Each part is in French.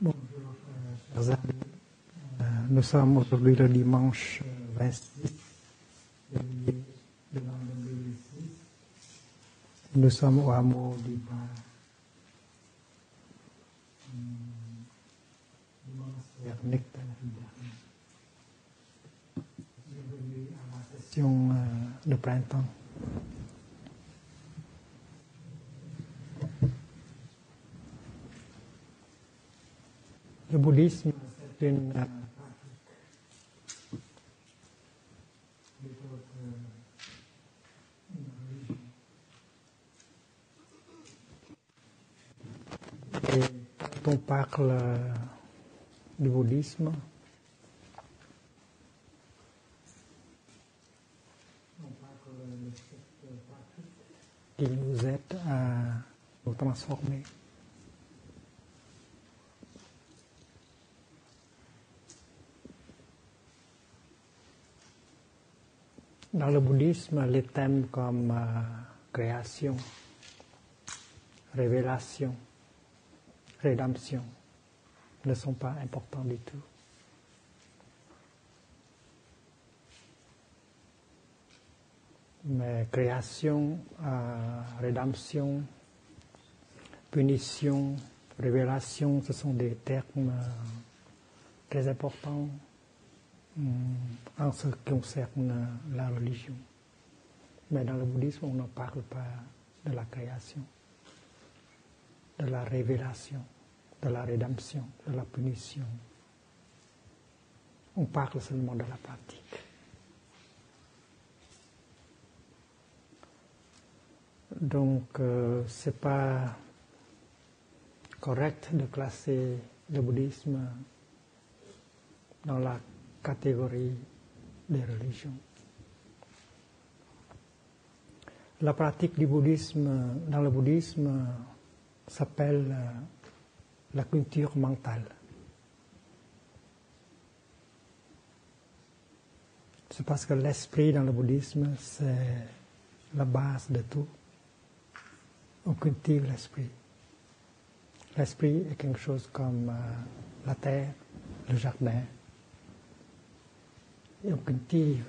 Bonjour, chers amis. Nous sommes aujourd'hui le dimanche 26 février de l'an 2006. Nous sommes au hameau du Bas, monastère Nectar. Bienvenue à la session de printemps. Le bouddhisme, c'est une et quand on parle du bouddhisme, on parle de cette pratique qui nous aide à nous transformer. Dans le bouddhisme, les thèmes comme création, révélation, rédemption ne sont pas importants du tout. Mais création, rédemption, punition, révélation, ce sont des termes très importants en ce qui concerne la religion. Mais dans le bouddhisme, on ne parle pas de la création, de la révélation, de la rédemption, de la punition. On parle seulement de la pratique. Donc, c'est pas correct de classer le bouddhisme dans la catégorie des religions. La pratique du bouddhisme, dans le bouddhisme, s'appelle la culture mentale. C'est parce que l'esprit dans le bouddhisme, c'est la base de tout. On cultive l'esprit. L'esprit est quelque chose comme la terre, le jardin. Et on cultive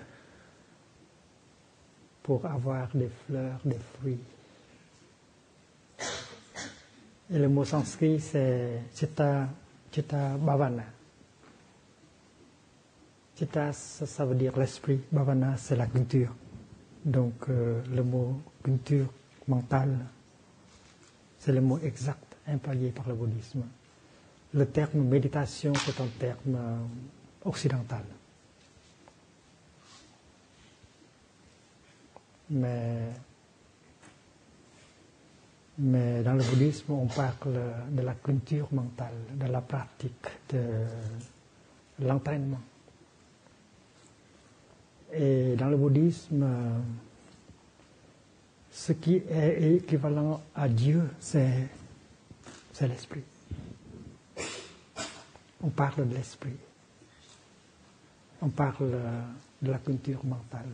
pour avoir des fleurs, des fruits. Et le mot sanskrit, c'est Chitta Bhavana. Chitta, ça veut dire l'esprit. Bhavana, c'est la culture. Donc, le mot culture mentale, c'est le mot exact employé par le bouddhisme. Le terme méditation, c'est un terme occidental. Mais dans le bouddhisme, on parle de la culture mentale, de la pratique, de l'entraînement. Et dans le bouddhisme, ce qui est équivalent à Dieu, c'est l'esprit. On parle de l'esprit. On parle de la culture mentale.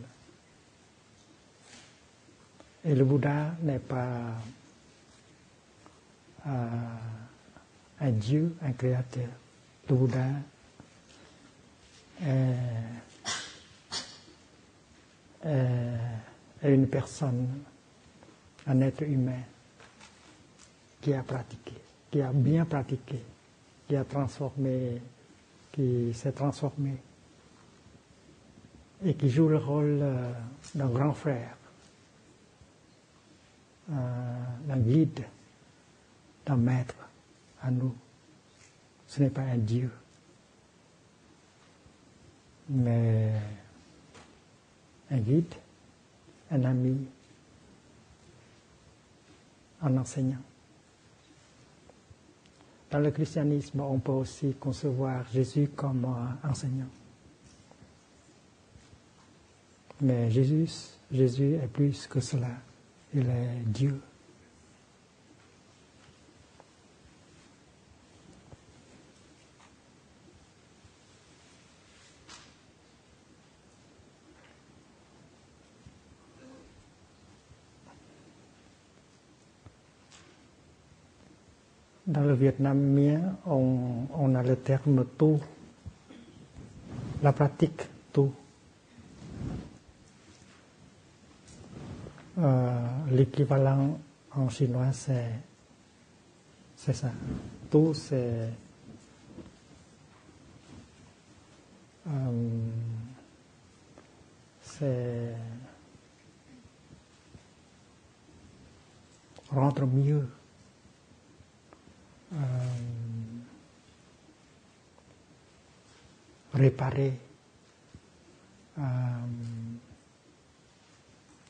Et le Bouddha n'est pas un Dieu, un créateur. Le Bouddha est une personne, un être humain qui a pratiqué, qui a bien pratiqué, qui s'est transformé et qui joue le rôle d'un grand frère, d'un guide, d'un maître à nous. Ce n'est pas un Dieu, mais un guide, un ami, un enseignant. Dans le christianisme, on peut aussi concevoir Jésus comme enseignant. Mais Jésus est plus que cela. Il est Dieu. Dans le vietnamien, on a le terme tu, la pratique tu. L'équivalent en chinois, c'est ça. Tu, c'est rendre mieux. Réparer,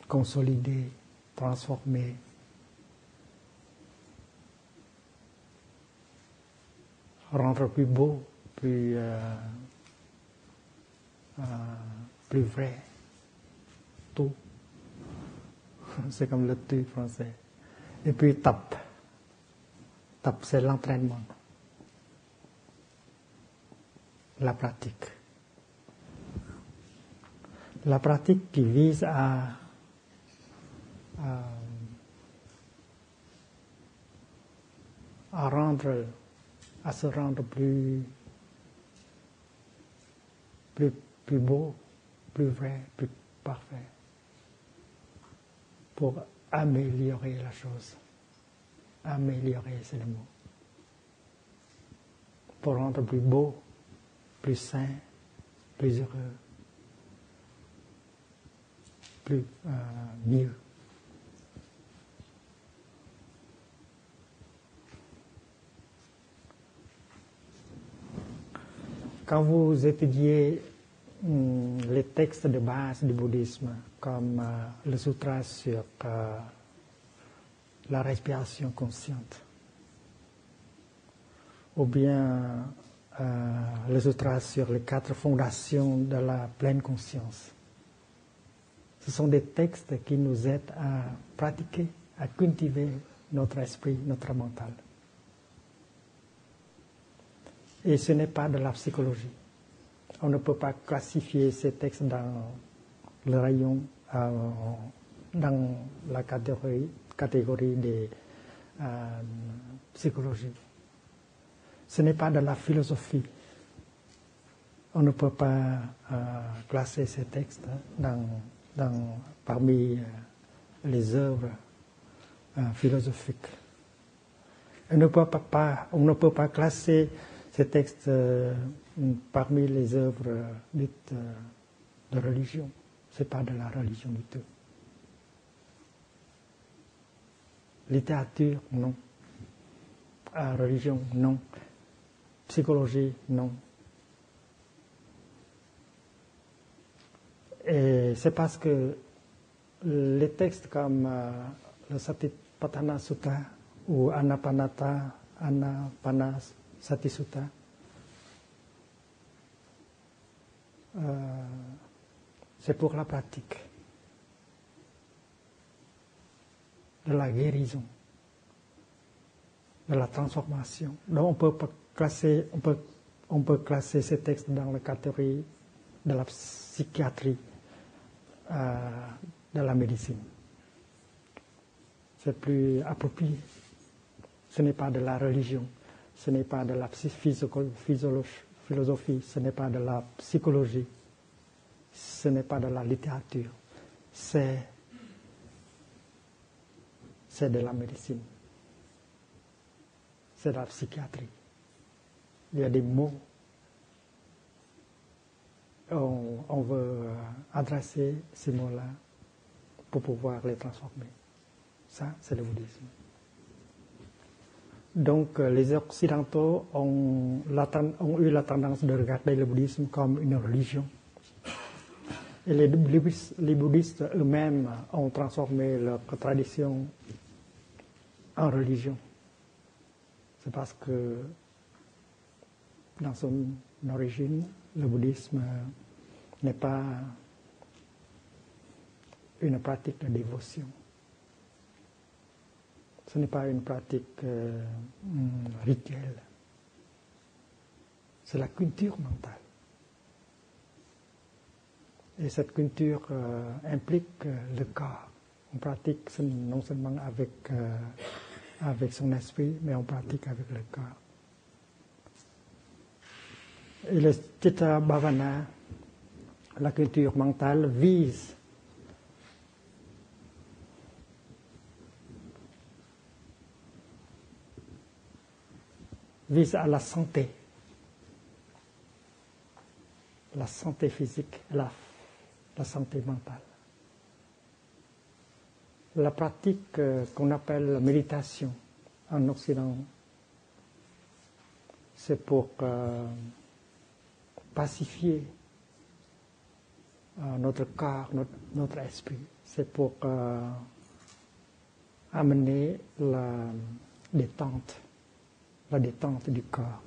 consolider, transformer, rendre plus beau, plus vrai, tout. C'est comme le tu français. Et puis tap, c'est l'entraînement. La pratique. La pratique qui vise à se rendre plus beau, plus vrai, plus parfait, pour améliorer la chose. Améliorer, c'est le mot. Pour rendre plus beau, plus sain, plus heureux, plus mieux. Quand vous étudiez les textes de base du bouddhisme, comme le sutra sur la respiration consciente, ou bien le sutra sur les 4 fondations de la pleine conscience. Ce sont des textes qui nous aident à pratiquer, à cultiver notre esprit, notre mental. Et ce n'est pas de la psychologie. On ne peut pas classifier ces textes dans le rayon, dans la catégorie des psychologies. Ce n'est pas de la philosophie. On ne peut pas classer ces textes parmi les œuvres philosophiques. On ne peut pas classer ces textes parmi les œuvres dites de religion. Ce n'est pas de la religion du tout. Littérature, non. Religion, non. Psychologie, non. Et c'est parce que les textes comme le Satipatthana Sutta ou Anapanasati Sutta, c'est pour la pratique de la guérison, de la transformation. Donc on peut classer ces textes dans la catégorie de la psychiatrie, de la médecine. C'est plus approprié. Ce n'est pas de la religion, ce n'est pas de la philosophie, ce n'est pas de la psychologie, ce n'est pas de la littérature, c'est de la médecine, c'est de la psychiatrie. Il y a des mots on veut adresser ces mots-là pour pouvoir les transformer. Ça, c'est le bouddhisme. Donc, les Occidentaux ont eu la tendance de regarder le bouddhisme comme une religion. Et les bouddhistes eux-mêmes ont transformé leur tradition en religion. C'est parce que dans son origine, le bouddhisme n'est pas une pratique de dévotion. Ce n'est pas une pratique rituelle. C'est la culture mentale. Et cette culture implique le corps. On pratique non seulement avec son esprit, mais on pratique avec le corps. Et le Citta Bhavana, la culture mentale, vise à la santé physique, la santé mentale. La pratique qu'on appelle la méditation en Occident, c'est pour pacifier notre corps, notre esprit. C'est pour amener la détente du corps.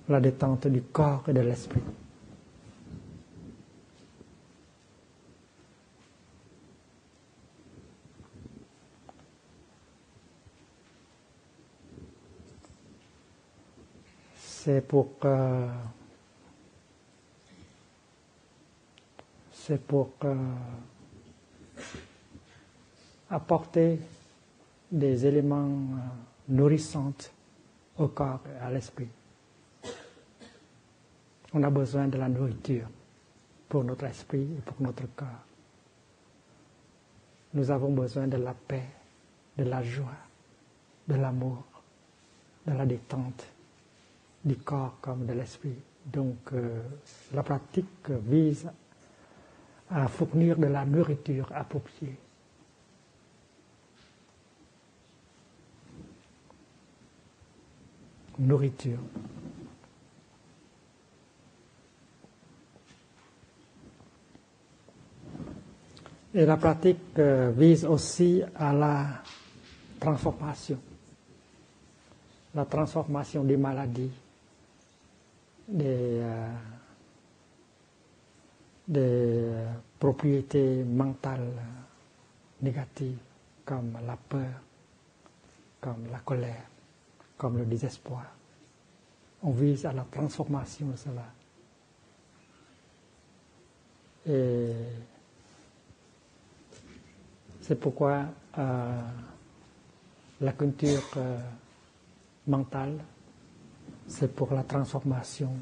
La détente du corps et de l'esprit. C'est pour apporter des éléments nourrissants au corps et à l'esprit. On a besoin de la nourriture pour notre esprit et pour notre corps. Nous avons besoin de la paix, de la joie, de l'amour, de la détente du corps comme de l'esprit. Donc la pratique vise à fournir de la nourriture appropriée. Nourriture. Et la pratique vise aussi à la transformation des maladies, des propriétés mentales négatives comme la peur, comme la colère, comme le désespoir. On vise à la transformation de cela. Et c'est pourquoi la culture mentale, c'est pour la transformation,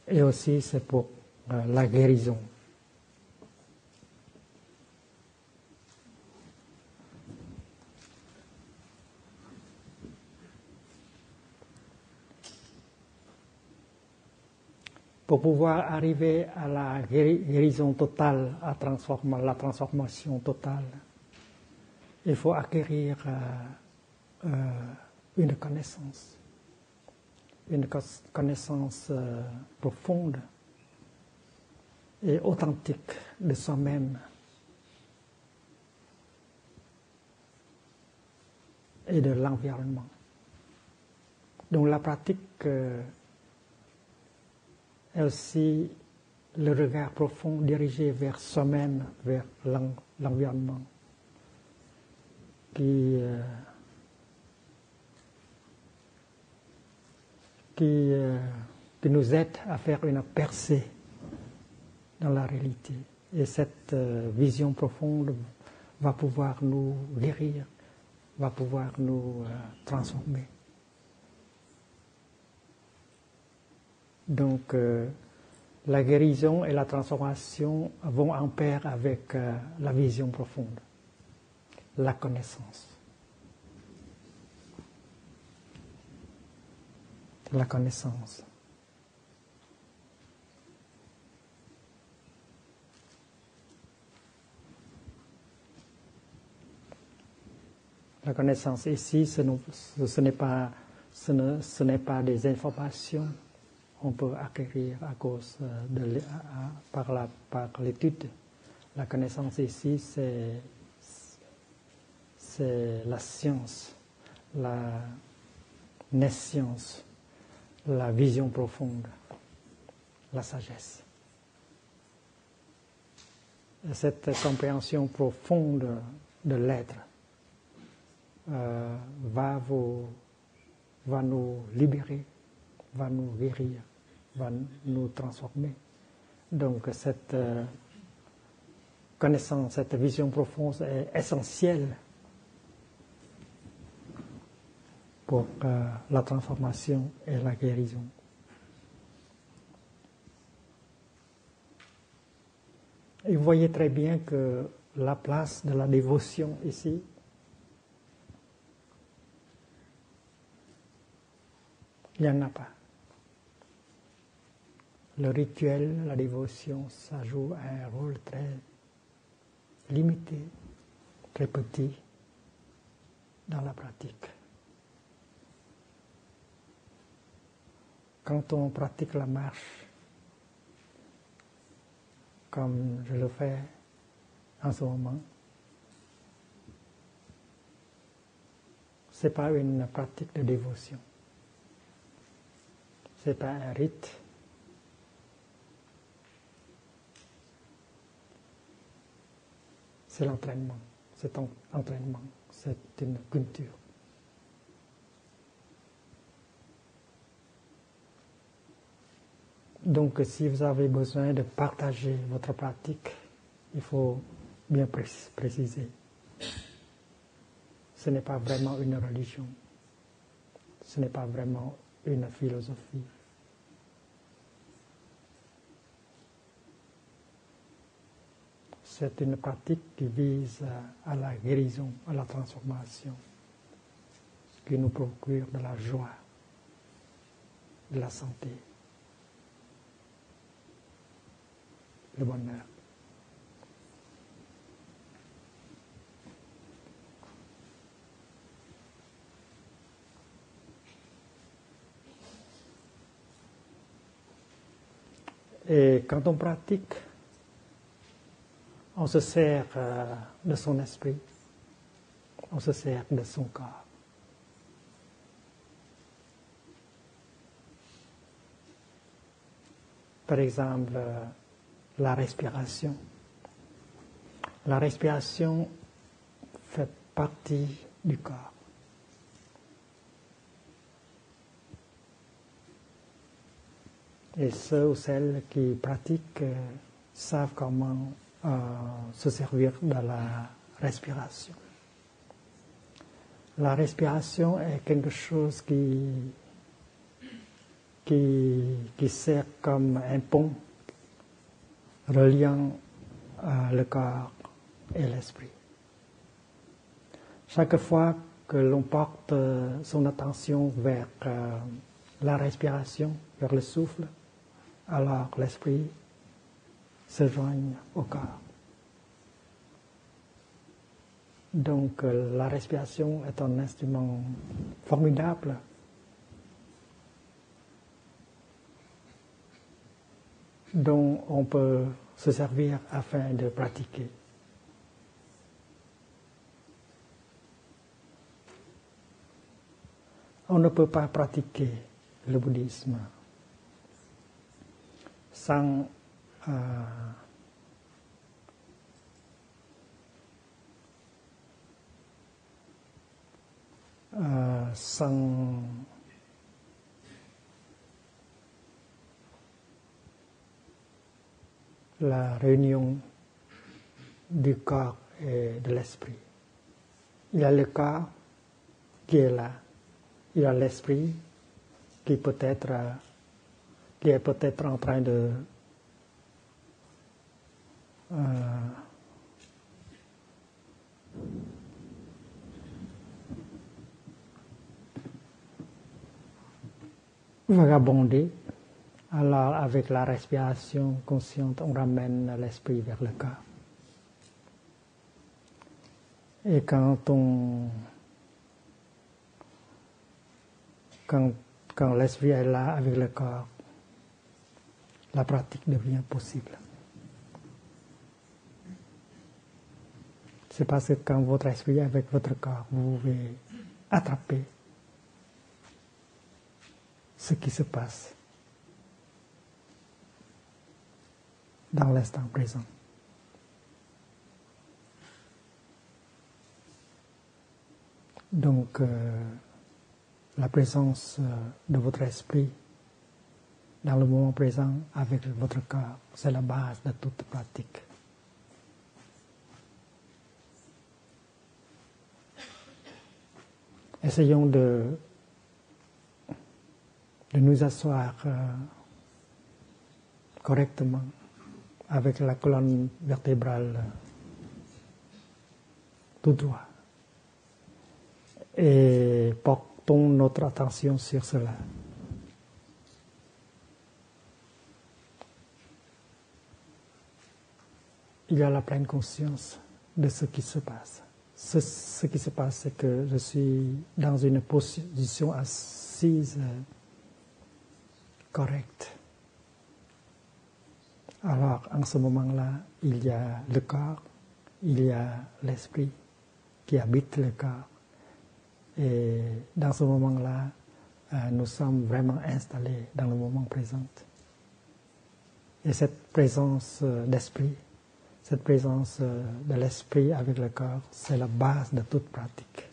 et aussi c'est pour la guérison. Pour pouvoir arriver à la guérison totale, à la transformation totale, il faut acquérir une connaissance profonde et authentique de soi-même et de l'environnement. Donc la pratique est aussi le regard profond dirigé vers soi-même, vers l'environnement, qui nous aide à faire une percée dans la réalité. Et cette vision profonde va pouvoir nous guérir, va pouvoir nous transformer. Donc, La guérison et la transformation vont en pair avec la vision profonde, la connaissance. La connaissance. La connaissance ici, ce n'est pas des informations qu'on peut acquérir à cause par l'étude. La connaissance ici, c'est la science, la nescience, la vision profonde, la sagesse. Et cette compréhension profonde de l'être va nous libérer, va nous guérir, va nous transformer. Donc cette connaissance, cette vision profonde est essentielle pour la transformation et la guérison. Et vous voyez très bien que la place de la dévotion ici, il n'y en a pas. Le rituel, la dévotion, ça joue un rôle très limité, très petit dans la pratique. Quand on pratique la marche, comme je le fais en ce moment, ce n'est pas une pratique de dévotion. Ce n'est pas un rite. C'est l'entraînement. C'est un entraînement. C'est une culture. Donc, si vous avez besoin de partager votre pratique, il faut bien préciser. Ce n'est pas vraiment une religion. Ce n'est pas vraiment une philosophie. C'est une pratique qui vise à la guérison, à la transformation, qui nous procure de la joie, de la santé, le bonheur. Et quand on pratique, on se sert de son esprit, on se sert de son corps. Par exemple, la respiration. La respiration fait partie du corps. Et ceux ou celles qui pratiquent savent comment se servir de la respiration. La respiration est quelque chose qui sert comme un pont reliant le corps et l'esprit. Chaque fois que l'on porte son attention vers la respiration, vers le souffle, alors l'esprit se joigne au corps. Donc la respiration est un instrument formidable dont on peut se servir afin de pratiquer. On ne peut pas pratiquer le bouddhisme sans la réunion du corps et de l'esprit. Il y a le corps qui est là, il y a l'esprit qui est peut-être en train de vagabonder. Alors, avec la respiration consciente, on ramène l'esprit vers le corps. Et quand l'esprit est là avec le corps, la pratique devient possible. C'est parce que quand votre esprit est avec votre corps, vous pouvez attraper ce qui se passe dans l'instant présent. Donc, la présence de votre esprit dans le moment présent avec votre corps, c'est la base de toute pratique. Essayons de nous asseoir correctement avec la colonne vertébrale tout droit. Et portons notre attention sur cela. Il y a la pleine conscience de ce qui se passe. Ce qui se passe, c'est que je suis dans une position assise correcte. Alors, en ce moment-là, il y a le corps, il y a l'esprit qui habite le corps. Et dans ce moment-là, nous sommes vraiment installés dans le moment présent. Et cette présence d'esprit, cette présence de l'esprit avec le corps, c'est la base de toute pratique.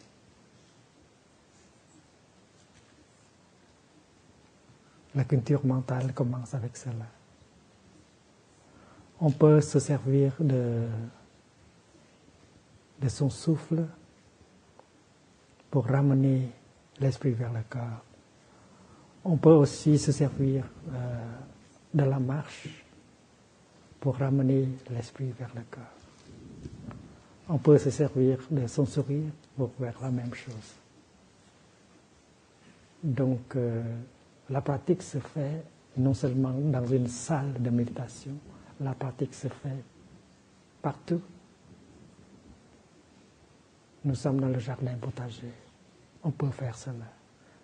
La culture mentale commence avec cela. On peut se servir de son souffle pour ramener l'esprit vers le corps. On peut aussi se servir de la marche pour ramener l'esprit vers le corps. On peut se servir de son sourire pour faire la même chose. Donc, la pratique se fait non seulement dans une salle de méditation, la pratique se fait partout. Nous sommes dans le jardin potager, on peut faire cela.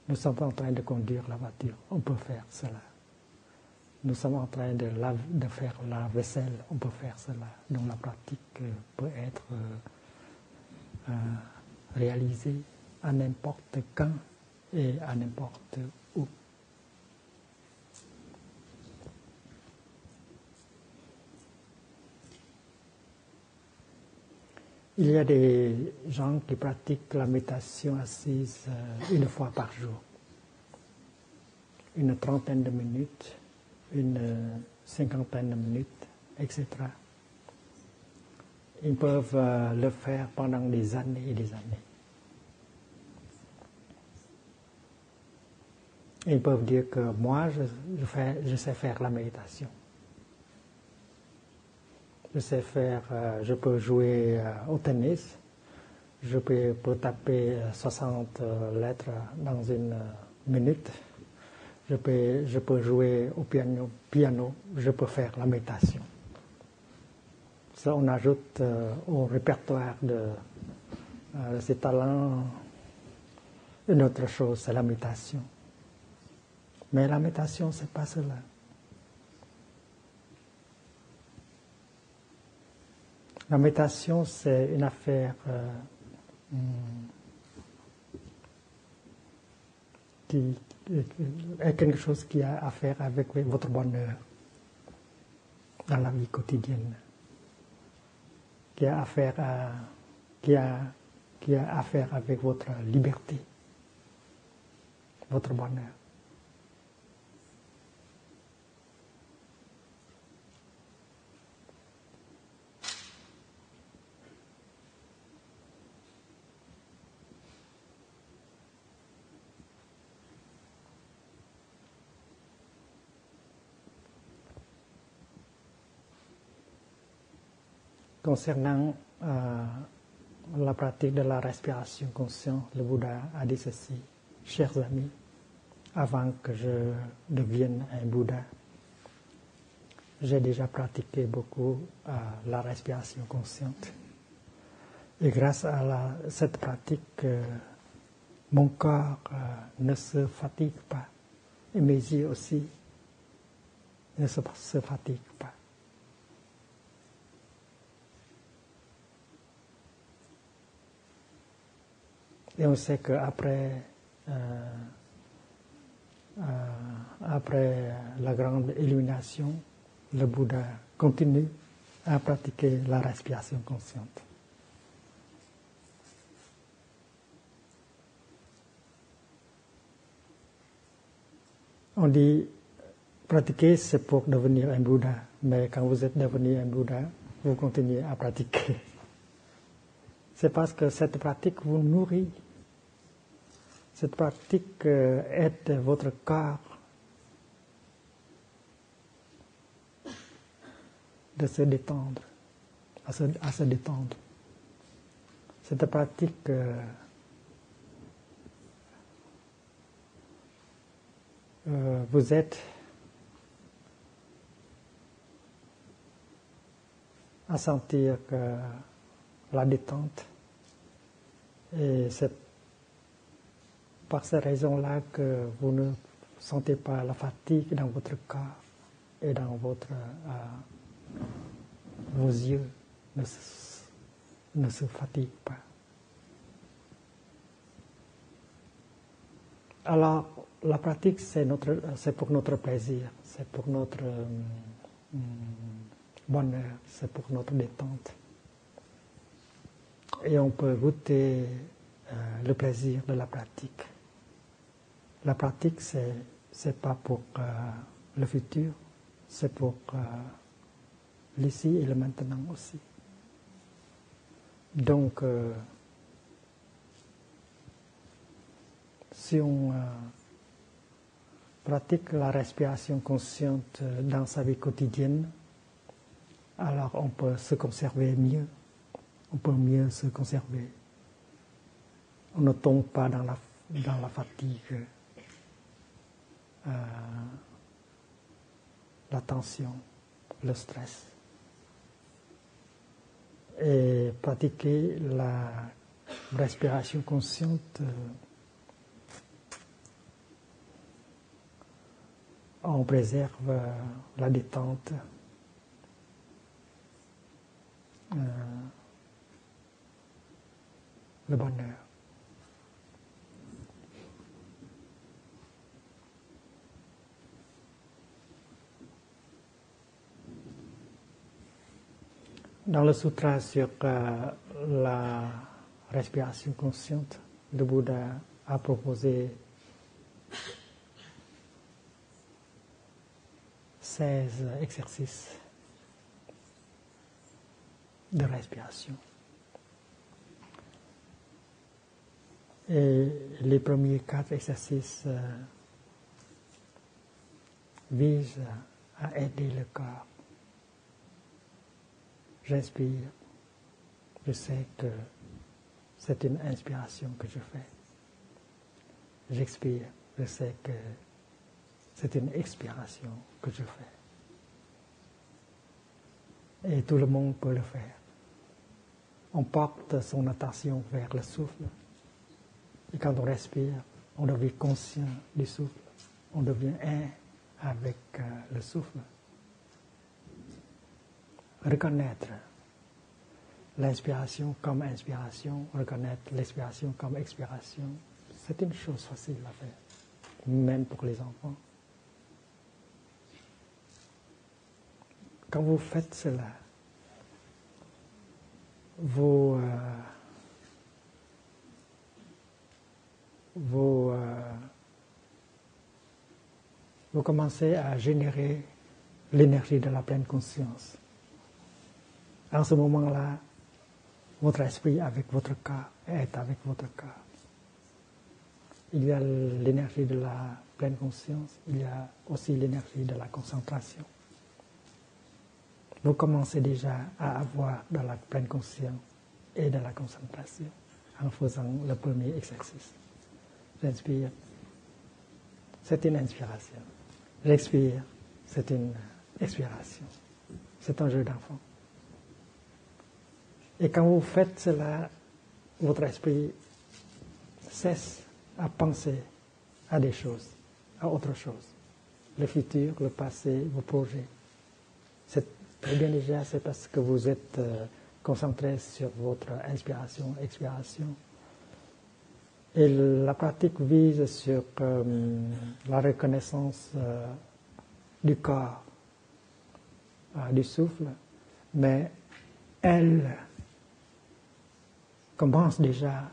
Nous sommes en train de conduire la voiture, on peut faire cela. Nous sommes en train de faire la vaisselle, on peut faire cela. Donc la pratique peut être réalisée à n'importe quand et à n'importe où. Il y a des gens qui pratiquent la méditation assise une fois par jour, une trentaine de minutes, une cinquantaine de minutes, etc. Ils peuvent le faire pendant des années et des années. Ils peuvent dire que moi, je sais faire la méditation. Je peux jouer au tennis, je peux taper 60 lettres dans une minute, je peux jouer au piano, je peux faire la méditation. Ça, on ajoute au répertoire de ces talents une autre chose, c'est la méditation. Mais la méditation, c'est pas cela. La méditation, c'est une affaire qui est quelque chose qui a affaire avec votre bonheur dans la vie quotidienne, qui a affaire avec votre liberté, votre bonheur. Concernant la pratique de la respiration consciente, le Bouddha a dit ceci: chers amis, avant que je devienne un Bouddha, j'ai déjà pratiqué beaucoup la respiration consciente. Et grâce à cette pratique, mon corps ne se fatigue pas. Et mes yeux aussi ne se fatiguent pas. Et on sait qu'après après la grande illumination, le Bouddha continue à pratiquer la respiration consciente. On dit pratiquer, c'est pour devenir un Bouddha, mais quand vous êtes devenu un Bouddha, vous continuez à pratiquer. C'est parce que cette pratique vous nourrit. Cette pratique aide votre corps de se détendre, à se détendre. Cette pratique vous aide à sentir la détente. Et c'est par ces raisons-là que vous ne sentez pas la fatigue dans votre corps et dans vos yeux ne se fatiguent pas. Alors, la pratique, c'est pour notre plaisir, c'est pour notre bonheur, c'est pour notre détente. Et on peut goûter le plaisir de la pratique. La pratique, c'est pas pour le futur, c'est pour l'ici et le maintenant aussi. Donc, si on pratique la respiration consciente dans sa vie quotidienne, alors on peut se conserver mieux, on peut mieux se conserver. On ne tombe pas dans la fatigue, la tension, le stress. Et pratiquer la respiration consciente, on préserve la détente, le bonheur. Dans le sutra sur la respiration consciente, le Bouddha a proposé 16 exercices de respiration. Et les premiers 4 exercices visent à aider le corps. J'inspire, je sais que c'est une inspiration que je fais. J'expire, je sais que c'est une expiration que je fais. Et tout le monde peut le faire. On porte son attention vers le souffle. Et quand on respire, on devient conscient du souffle. On devient un avec le souffle. Reconnaître l'inspiration comme inspiration, reconnaître l'expiration comme expiration, c'est une chose facile à faire, même pour les enfants. Quand vous faites cela, vous commencez à générer l'énergie de la pleine conscience. En ce moment-là, votre esprit avec votre corps est avec votre corps. Il y a l'énergie de la pleine conscience, il y a aussi l'énergie de la concentration. vous commencez déjà à avoir de la pleine conscience et de la concentration en faisant le premier exercice. J'inspire, c'est une inspiration. J'expire, c'est une expiration. C'est un jeu d'enfant. Et quand vous faites cela, votre esprit cesse à penser à des choses, à autre chose. Le futur, le passé, vos projets. C'est très bien déjà, c'est parce que vous êtes concentré sur votre inspiration, expiration. Et la pratique vise sur la reconnaissance du corps, du souffle, mais elle commence déjà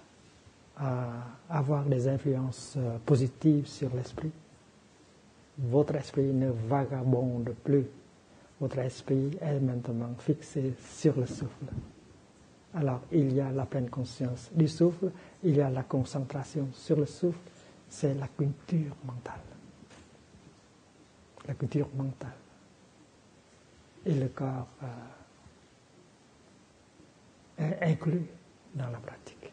à avoir des influences positives sur l'esprit. Votre esprit ne vagabonde plus. Votre esprit est maintenant fixé sur le souffle. Alors, il y a la pleine conscience du souffle, il y a la concentration sur le souffle, c'est la culture mentale. La culture mentale. Et le corps est inclus dans la pratique.